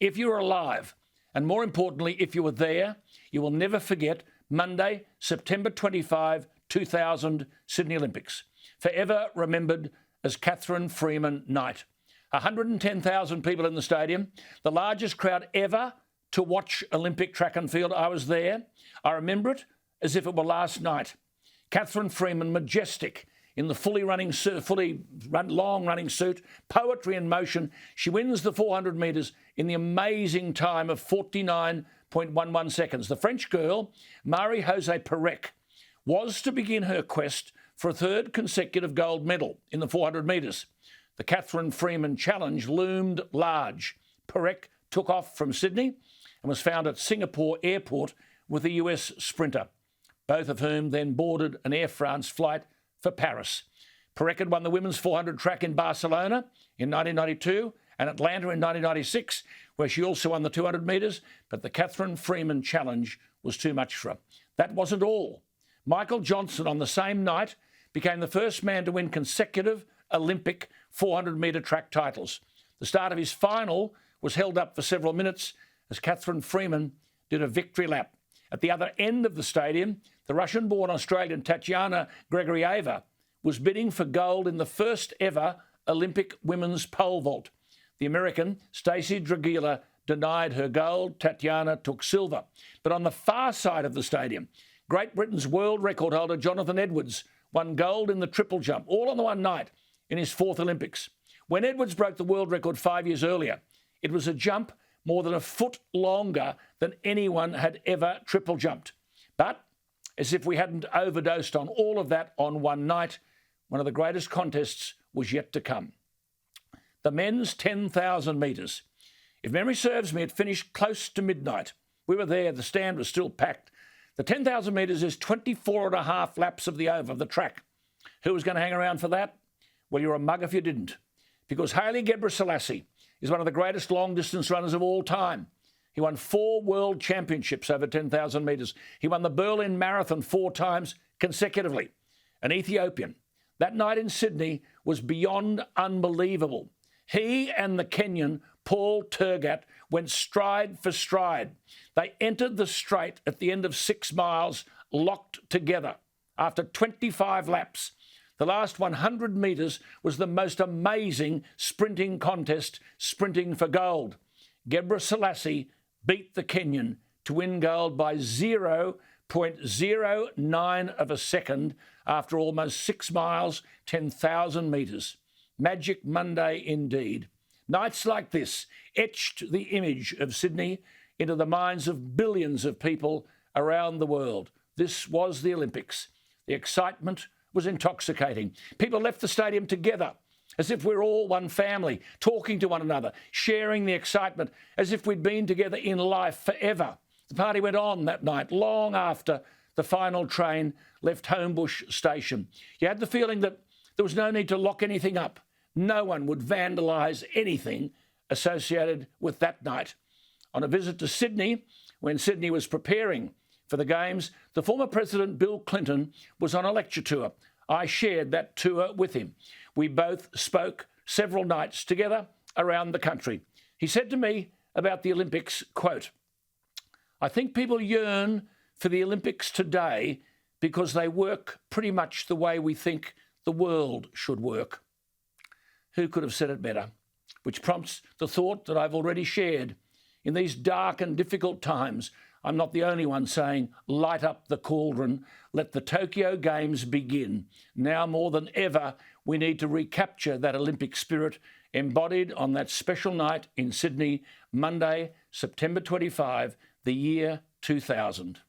if you're alive, and more importantly, if you were there, you will never forget Monday, September 25, 2000, Sydney Olympics. Forever remembered as Catherine Freeman Night. 110,000 people in the stadium, the largest crowd ever to watch Olympic track and field. I was there. I remember it as if it were last night. Catherine Freeman, majestic, in the long-running suit, poetry in motion. She wins the 400 metres in the amazing time of 49.11 seconds. The French girl, Marie-Josée Pérec, was to begin her quest for a third consecutive gold medal in the 400 metres. The Catherine Freeman challenge loomed large. Pérec took off from Sydney and was found at Singapore airport with a US sprinter, both of whom then boarded an Air France flight for Paris. Pérec had won the women's 400 track in Barcelona in 1992 and Atlanta in 1996, where she also won the 200 metres, but the Catherine Freeman challenge was too much for her. That wasn't all. Michael Johnson, on the same night, became the first man to win consecutive Olympic 400-metre track titles. The start of his final was held up for several minutes as Catherine Freeman did a victory lap. At the other end of the stadium, the Russian-born Australian Tatiana Grigorieva was bidding for gold in the first ever Olympic women's pole vault. The American Stacey Dragila denied her gold. Tatiana took silver. But on the far side of the stadium, Great Britain's world record holder Jonathan Edwards won gold in the triple jump, all on the one night in his fourth Olympics. When Edwards broke the world record 5 years earlier, it was a jump more than a foot longer than anyone had ever triple jumped. But as if we hadn't overdosed on all of that on one night, one of the greatest contests was yet to come. The men's 10,000 metres. If memory serves me, it finished close to midnight. We were there, the stand was still packed. The 10,000 metres is 24 and a half laps of the oval, of the track. Who was going to hang around for that? Well, you're a mug if you didn't. Because Haile Gebrselassie is one of the greatest long-distance runners of all time. He won 4 world championships over 10,000 metres. He won the Berlin Marathon 4 times consecutively. An Ethiopian. That night in Sydney was beyond unbelievable. He and the Kenyan Paul Tergat went stride for stride. They entered the straight at the end of 6 miles, locked together. After 25 laps, the last 100 metres was the most amazing sprinting contest, sprinting for gold. Gebrselassie beat the Kenyan to win gold by 0.09 of a second after almost 6 miles, 10,000 metres. Magic Monday indeed. Nights like this etched the image of Sydney into the minds of billions of people around the world. This was the Olympics. The excitement was intoxicating. People left the stadium together as if we're all one family, talking to one another, sharing the excitement as if we'd been together in life forever. The party went on that night, long after the final train left Homebush Station. You had the feeling that there was no need to lock anything up. No one would vandalise anything associated with that night. On a visit to Sydney, when Sydney was preparing for the Games, the former President Bill Clinton was on a lecture tour. I shared that tour with him. We both spoke several nights together around the country. He said to me about the Olympics, quote, "I think people yearn for the Olympics today because they work pretty much the way we think the world should work." Who could have said it better? Which prompts the thought that I've already shared. In these dark and difficult times, I'm not the only one saying, light up the cauldron, let the Tokyo Games begin. Now more than ever, we need to recapture that Olympic spirit embodied on that special night in Sydney, Monday, September 25, the year 2000.